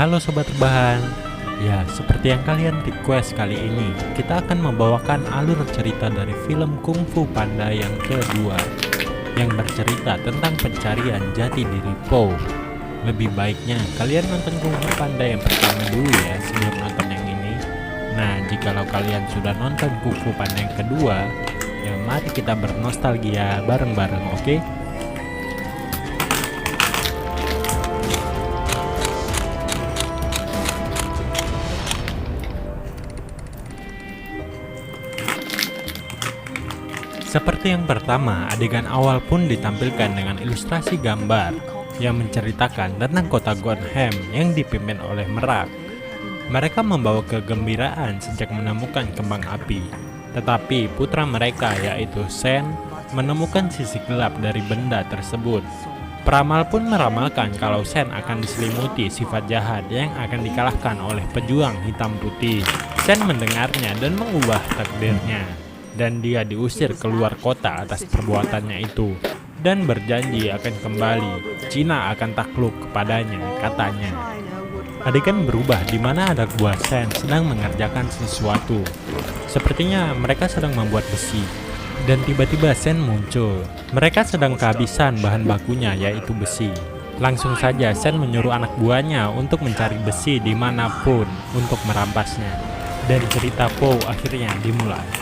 Halo Sobat Rebahan. Ya, seperti yang kalian request kali ini, kita akan membawakan alur cerita dari film Kung Fu Panda yang kedua, yang bercerita tentang pencarian jati diri Po. Lebih baiknya kalian nonton Kung Fu Panda yang pertama dulu ya, sebelum nonton yang ini. Nah, jikalau kalian sudah nonton Kung Fu Panda yang kedua, ya mari kita bernostalgia bareng-bareng, oke? Seperti yang pertama, adegan awal pun ditampilkan dengan ilustrasi gambar yang menceritakan tentang kota Gonhem yang dipimpin oleh Merak. Mereka membawa kegembiraan sejak menemukan kembang api, tetapi putra mereka yaitu Sen menemukan sisi gelap dari benda tersebut. Peramal pun meramalkan kalau Sen akan diselimuti sifat jahat yang akan dikalahkan oleh pejuang hitam putih. Sen mendengarnya dan mengubah takdirnya, dan dia diusir keluar kota atas perbuatannya itu, dan berjanji akan kembali. Cina akan takluk kepadanya, katanya. Adegan berubah di mana anak buah Sen sedang mengerjakan sesuatu. Sepertinya mereka sedang membuat besi, dan tiba-tiba Sen muncul. Mereka sedang kehabisan bahan bakunya, yaitu besi. Langsung saja Sen menyuruh anak buahnya untuk mencari besi dimanapun untuk merampasnya, dan cerita Po akhirnya dimulai.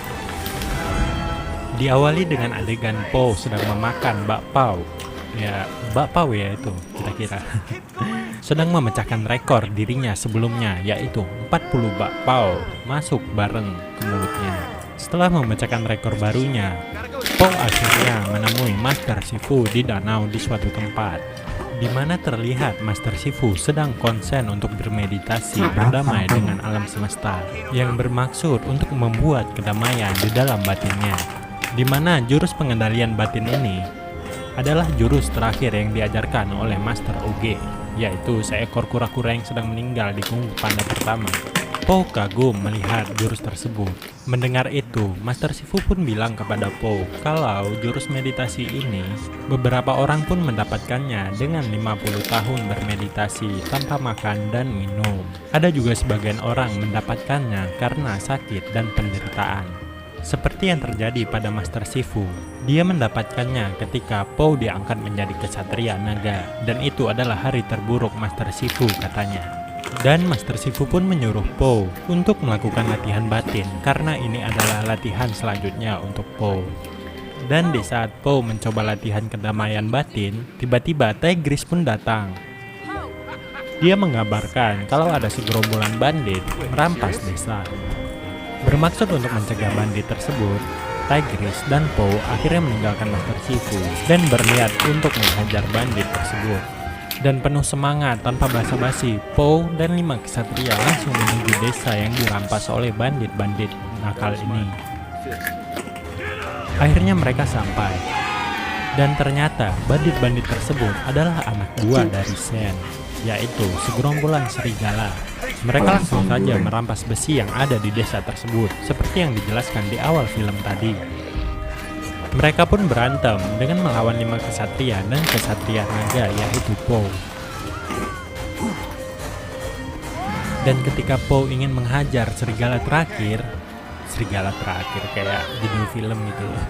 Diawali dengan adegan Po sedang memakan bakpao. Ya, bakpao ya itu kira-kira. Sedang memecahkan rekor dirinya sebelumnya, yaitu 40 bakpao masuk bareng ke mulutnya. Setelah memecahkan rekor barunya, Po akhirnya menemui Master Shifu di danau di suatu tempat, di mana terlihat Master Shifu sedang konsen untuk bermeditasi berdamai dengan alam semesta, yang bermaksud untuk membuat kedamaian di dalam batinnya. Di mana jurus pengendalian batin ini adalah jurus terakhir yang diajarkan oleh Master Oge, yaitu seekor kura-kura yang sedang meninggal di Kung Fu Panda pertama. Po kagum melihat jurus tersebut. Mendengar itu, Master Shifu pun bilang kepada Po kalau jurus meditasi ini beberapa orang pun mendapatkannya dengan 50 tahun bermeditasi tanpa makan dan minum. Ada juga sebagian orang mendapatkannya karena sakit dan penderitaan. Seperti yang terjadi pada Master Shifu, dia mendapatkannya ketika Po diangkat menjadi kesatria naga, dan itu adalah hari terburuk Master Shifu, katanya. Dan Master Shifu pun menyuruh Po untuk melakukan latihan batin, karena ini adalah latihan selanjutnya untuk Po. Dan di saat Po mencoba latihan kedamaian batin, tiba-tiba Tigris pun datang. Dia mengabarkan kalau ada segerombolan bandit merampas desa. Bermaksud untuk mencegah bandit tersebut, Tigris dan Po akhirnya meninggalkan Master Shifu dan berniat untuk menghajar bandit tersebut. Dan penuh semangat tanpa basa-basi, Po dan 5 kesatria langsung menuju desa yang dirampas oleh bandit-bandit nakal ini. Akhirnya mereka sampai, dan ternyata bandit-bandit tersebut adalah anak buah dari Sen, yaitu segerombolan serigala. Mereka langsung saja merampas besi yang ada di desa tersebut, seperti yang dijelaskan di awal film tadi. Mereka pun berantem dengan melawan 5 kesatria dan kesatria naga, yaitu Po. Dan ketika Po ingin menghajar serigala terakhir kayak judul film gitu loh.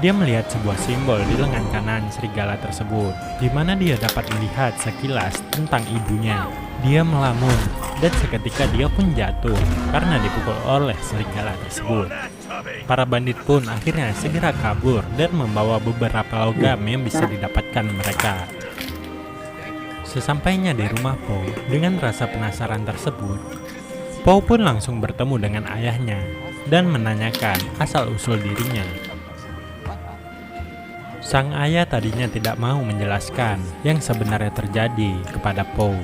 Dia melihat sebuah simbol di lengan kanan serigala tersebut, di mana dia dapat melihat sekilas tentang ibunya. Dia melamun, dan seketika dia pun jatuh karena dipukul oleh serigala tersebut. Para bandit pun akhirnya segera kabur dan membawa beberapa logam yang bisa didapatkan mereka. Sesampainya di rumah Po, dengan rasa penasaran tersebut, Po pun langsung bertemu dengan ayahnya dan menanyakan asal-usul dirinya. Sang ayah tadinya tidak mau menjelaskan yang sebenarnya terjadi kepada Po.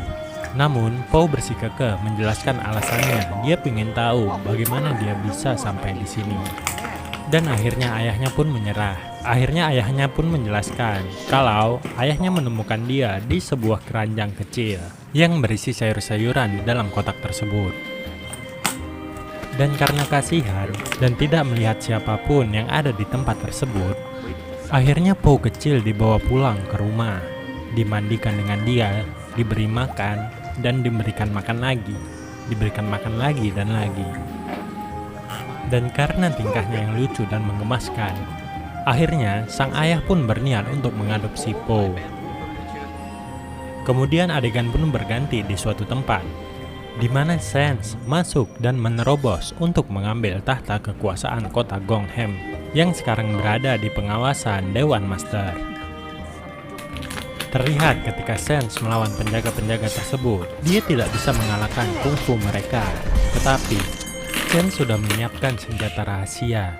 Namun, Po bersikukuh menjelaskan alasannya. Dia ingin tahu bagaimana dia bisa sampai di sini. Dan akhirnya ayahnya pun menyerah. Akhirnya ayahnya pun menjelaskan kalau ayahnya menemukan dia di sebuah keranjang kecil yang berisi sayur-sayuran di dalam kotak tersebut. Dan karena kasihan dan tidak melihat siapapun yang ada di tempat tersebut, akhirnya Po kecil dibawa pulang ke rumah, dimandikan dengan dia, diberi makan, dan diberikan makan lagi, dan lagi. Dan karena tingkahnya yang lucu dan menggemaskan, akhirnya sang ayah pun berniat untuk mengadopsi Po. Kemudian adegan pun berganti di suatu tempat, di mana Sans masuk dan menerobos untuk mengambil tahta kekuasaan kota Gongham yang sekarang berada di pengawasan Dewan Master. Terlihat ketika Sans melawan penjaga-penjaga tersebut, dia tidak bisa mengalahkan kungfu mereka. Tetapi, Sans sudah menyiapkan senjata rahasia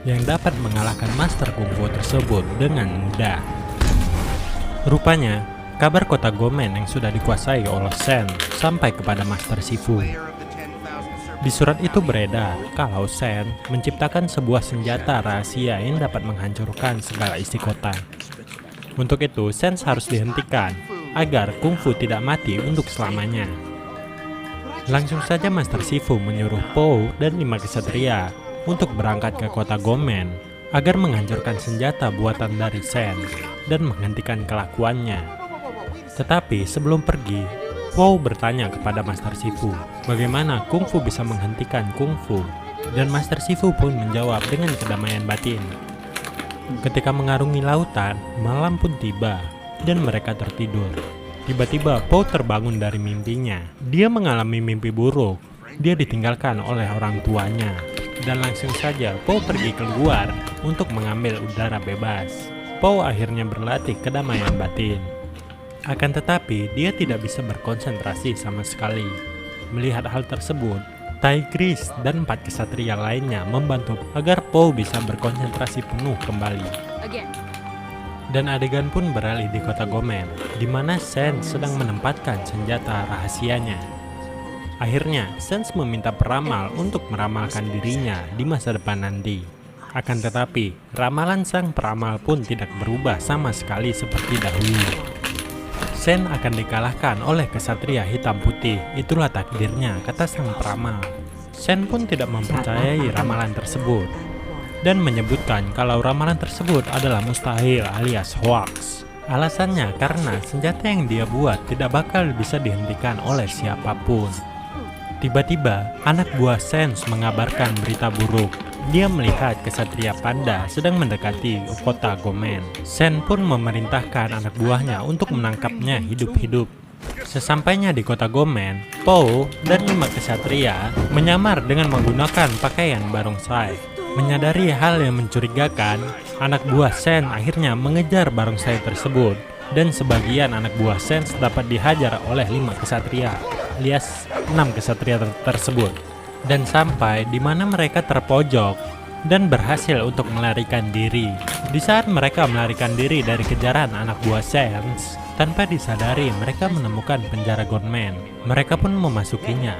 yang dapat mengalahkan master kungfu tersebut dengan mudah. Rupanya, kabar kota Gomen yang sudah dikuasai oleh Sans sampai kepada Master Shifu. Di surat itu beredar kalau Sans menciptakan sebuah senjata rahasia yang dapat menghancurkan segala isi kota. Untuk itu, Sans harus dihentikan agar kungfu tidak mati untuk selamanya. Langsung saja Master Shifu menyuruh Po dan 5 kesatria untuk berangkat ke kota Gomen agar menghancurkan senjata buatan dari Sans dan menghentikan kelakuannya. Tetapi sebelum pergi, Po bertanya kepada Master Shifu bagaimana kungfu bisa menghentikan kungfu, dan Master Shifu pun menjawab dengan kedamaian batin. Ketika mengarungi lautan, malam pun tiba dan mereka tertidur. Tiba-tiba Po terbangun dari mimpinya. Dia mengalami mimpi buruk. Dia ditinggalkan oleh orang tuanya. Dan langsung saja Po pergi keluar untuk mengambil udara bebas. Po akhirnya berlatih kedamaian batin. Akan tetapi, dia tidak bisa berkonsentrasi sama sekali. Melihat hal tersebut, Tigris dan 4 kesatria lainnya membantu agar Po bisa berkonsentrasi penuh kembali. Dan adegan pun beralih di kota Gomen, di mana Sans sedang menempatkan senjata rahasianya. Akhirnya, Sans meminta peramal untuk meramalkan dirinya di masa depan nanti. Akan tetapi, ramalan sang peramal pun tidak berubah sama sekali seperti dahulu. Sans akan dikalahkan oleh kesatria hitam putih, itulah takdirnya, kata sang peramal. Sans pun tidak mempercayai ramalan tersebut dan menyebutkan kalau ramalan tersebut adalah mustahil alias hoax. Alasannya karena senjata yang dia buat tidak bakal bisa dihentikan oleh siapapun. Tiba-tiba, anak buah Sans mengabarkan berita buruk. Dia melihat kesatria panda sedang mendekati kota Gomen. Sans pun memerintahkan anak buahnya untuk menangkapnya hidup-hidup. Sesampainya di kota Gomen, Po dan 5 kesatria menyamar dengan menggunakan pakaian barongsai. Menyadari hal yang mencurigakan, anak buah Sans akhirnya mengejar barongsai tersebut, dan sebagian anak buah Sans dapat dihajar oleh 5 kesatria, alias 6 kesatria tersebut. Dan sampai di mana mereka terpojok dan berhasil untuk melarikan diri. Di saat mereka melarikan diri dari kejaran anak buah Sans, tanpa disadari mereka menemukan penjara gunman. Mereka pun memasukinya,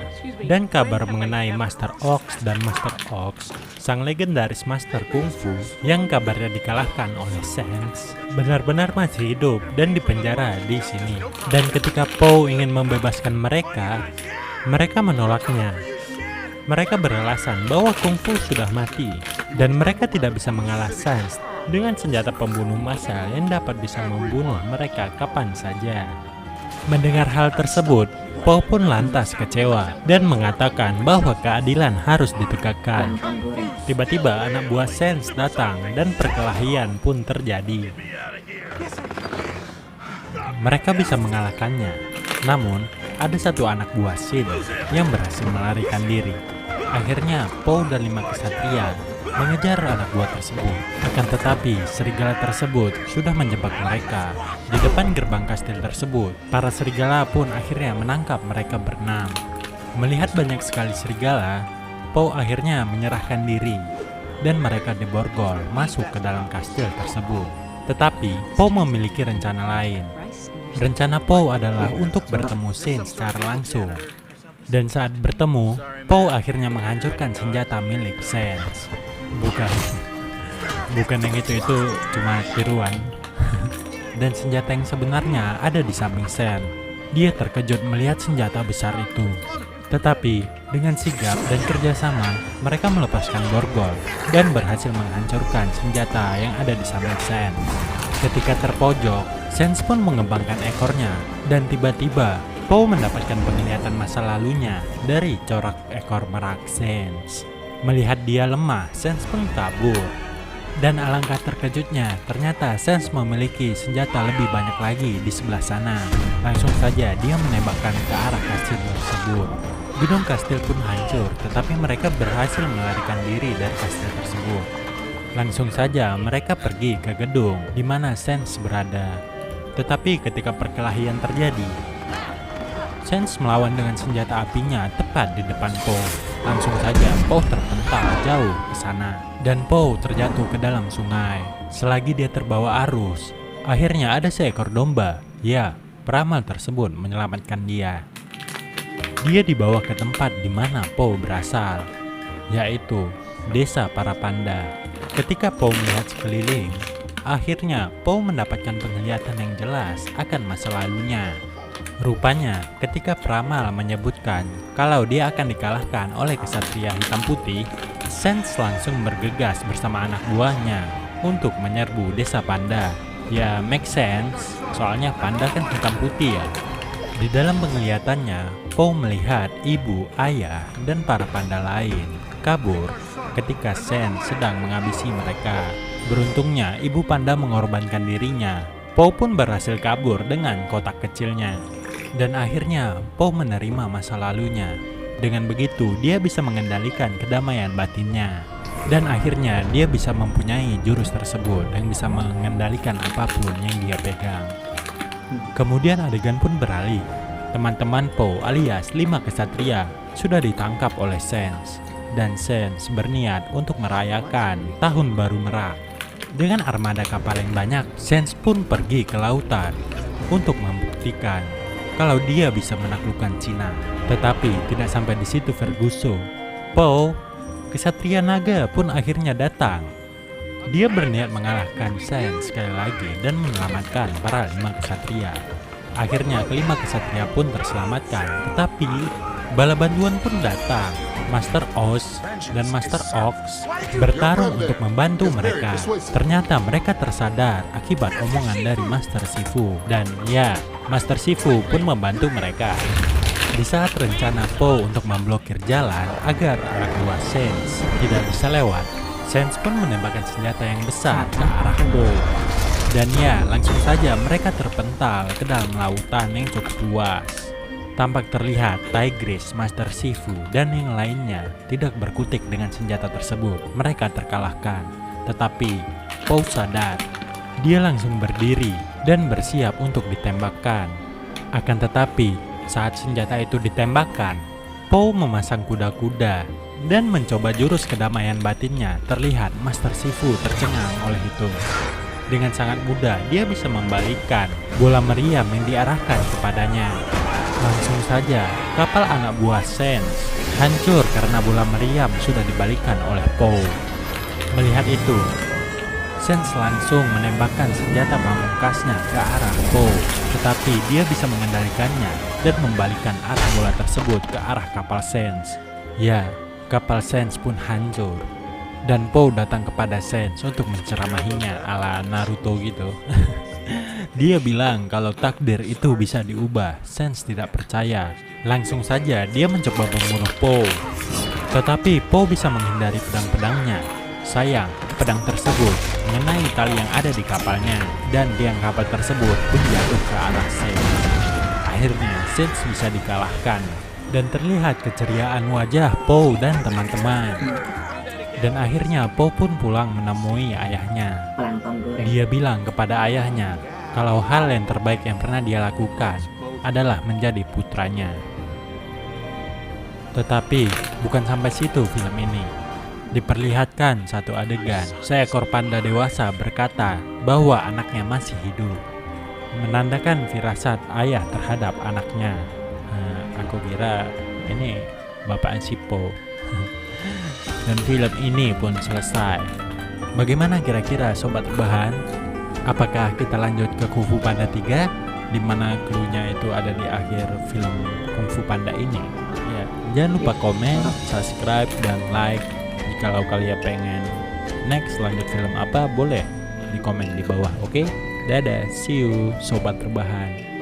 dan kabar mengenai Master Ox dan Master Ox, sang legendaris master kungfu yang kabarnya dikalahkan oleh Sans, benar-benar masih hidup dan dipenjara di sini. Dan ketika Po ingin membebaskan mereka, mereka menolaknya. Mereka beralasan bahwa kungfu sudah mati dan mereka tidak bisa mengalah Sans dengan senjata pembunuh massal yang dapat bisa membunuh mereka kapan saja. Mendengar hal tersebut, Po pun lantas kecewa dan mengatakan bahwa keadilan harus ditegakkan. Tiba-tiba anak buah Sans datang dan perkelahian pun terjadi. Mereka bisa mengalahkannya, namun ada satu anak buah Sin yang berhasil melarikan diri. Akhirnya Po dan 5 kesatria mengejar anak buah tersebut. Akan tetapi serigala tersebut sudah menjebak mereka di depan gerbang kastil tersebut. Para serigala pun akhirnya menangkap mereka berenam. Melihat banyak sekali serigala, Po akhirnya menyerahkan diri dan mereka diborgol masuk ke dalam kastil tersebut. Tetapi Po memiliki rencana lain. Rencana Po adalah untuk bertemu Sin secara langsung. Dan saat bertemu, Po akhirnya menghancurkan senjata milik Sans. Bukan yang itu cuma tiruan. Dan senjata yang sebenarnya ada di samping Sans. Dia terkejut melihat senjata besar itu. Tetapi dengan sigap dan kerjasama, mereka melepaskan borgol dan berhasil menghancurkan senjata yang ada di samping Sans. Ketika terpojok, Sans pun mengembangkan ekornya dan tiba-tiba Po mendapatkan penglihatan masa lalunya dari corak ekor merak Sans. Melihat dia lemah, Sans pun kabur. Dan alangkah terkejutnya, ternyata Sans memiliki senjata lebih banyak lagi di sebelah sana. Langsung saja dia menembakkan ke arah kastil tersebut. Gedung kastil pun hancur, tetapi mereka berhasil melarikan diri dari kastil tersebut. Langsung saja mereka pergi ke gedung di mana Sans berada. Tetapi ketika perkelahian terjadi, Sans melawan dengan senjata apinya tepat di depan Po. Langsung saja Po terpental jauh ke sana dan Po terjatuh ke dalam sungai. Selagi dia terbawa arus, akhirnya ada seekor domba. Ya, peramal tersebut menyelamatkan dia. Dia dibawa ke tempat di mana Po berasal, yaitu desa para panda. Ketika Po melihat sekeliling, akhirnya Po mendapatkan penglihatan yang jelas akan masa lalunya. Rupanya ketika peramal menyebutkan kalau dia akan dikalahkan oleh kesatria hitam putih, Sans langsung bergegas bersama anak buahnya untuk menyerbu desa panda. Ya make sense, soalnya panda kan hitam putih ya. Di dalam penglihatannya, Po melihat ibu, ayah, dan para panda lain kabur ketika Sans sedang menghabisi mereka. Beruntungnya ibu panda mengorbankan dirinya. Po pun berhasil kabur dengan kotak kecilnya. Dan akhirnya Po menerima masa lalunya. Dengan begitu dia bisa mengendalikan kedamaian batinnya. Dan akhirnya dia bisa mempunyai jurus tersebut yang bisa mengendalikan apapun yang dia pegang. Kemudian adegan pun beralih. Teman-teman Po alias 5 kesatria sudah ditangkap oleh Sans. Dan Sans berniat untuk merayakan Tahun Baru Merak. Dengan armada kapal yang banyak, Sans pun pergi ke lautan untuk membuktikan kalau dia bisa menaklukkan Cina. Tetapi tidak sampai di situ Ferguso. Po, kesatria naga pun akhirnya datang. Dia berniat mengalahkan Sans sekali lagi dan menyelamatkan para 5 kesatria. Akhirnya kelima kesatria pun terselamatkan. Tetapi bala bantuan pun datang. Master Oz dan Master Ox bertarung untuk membantu mereka. Ternyata mereka tersadar akibat omongan dari Master Shifu. Dan ya, Master Shifu pun membantu mereka. Di saat rencana Po untuk memblokir jalan agar anak buah Sans tidak bisa lewat, Sans pun menembakkan senjata yang besar ke arah Po. Dan ya, langsung saja mereka terpental ke dalam lautan yang cukup luas. Tampak terlihat Tigris, Master Shifu, dan yang lainnya tidak berkutik dengan senjata tersebut. Mereka terkalahkan. Tetapi Po sadar. Dia langsung berdiri dan bersiap untuk ditembakkan. Akan tetapi saat senjata itu ditembakkan, Po memasang kuda-kuda dan mencoba jurus kedamaian batinnya. Terlihat Master Shifu tercengang oleh itu. Dengan sangat mudah dia bisa membalikkan bola meriam yang diarahkan kepadanya. Langsung saja kapal anak buah Sans hancur karena bola meriam sudah dibalikkan oleh Po. Melihat itu, Sans langsung menembakkan senjata pamungkasnya ke arah Po. Tetapi dia bisa mengendalikannya dan membalikkan arah bola tersebut ke arah kapal Sans. Ya, kapal Sans pun hancur. Dan Po datang kepada Sans untuk menceramahinya ala Naruto gitu. Dia bilang kalau takdir itu bisa diubah. Sans tidak percaya. Langsung saja dia mencoba membunuh Po. Tetapi Po bisa menghindari pedang-pedangnya. Sayang, pedang tersebut mengenai tali yang ada di kapalnya. Dan tiang kapal tersebut pun jatuh ke arah Sans. Akhirnya Sans bisa dikalahkan. Dan terlihat keceriaan wajah Po dan teman-teman. Dan akhirnya Po pun pulang menemui ayahnya. Dia bilang kepada ayahnya kalau hal yang terbaik yang pernah dia lakukan adalah menjadi putranya. Tetapi bukan sampai situ film ini. Diperlihatkan satu adegan, seekor panda dewasa berkata bahwa anaknya masih hidup, menandakan firasat ayah terhadap anaknya. Aku kira ini bapak si Po. Dan film ini pun selesai. Bagaimana kira-kira sobat rebahan? Apakah kita lanjut ke Kung Fu Panda 3 di mana clue-nya itu ada di akhir film Kung Fu Panda ini? Ya, jangan lupa komen, subscribe, dan like. Jikalau kalian pengen next lanjut film apa, boleh di komen di bawah. Oke? Dadah, see you sobat rebahan.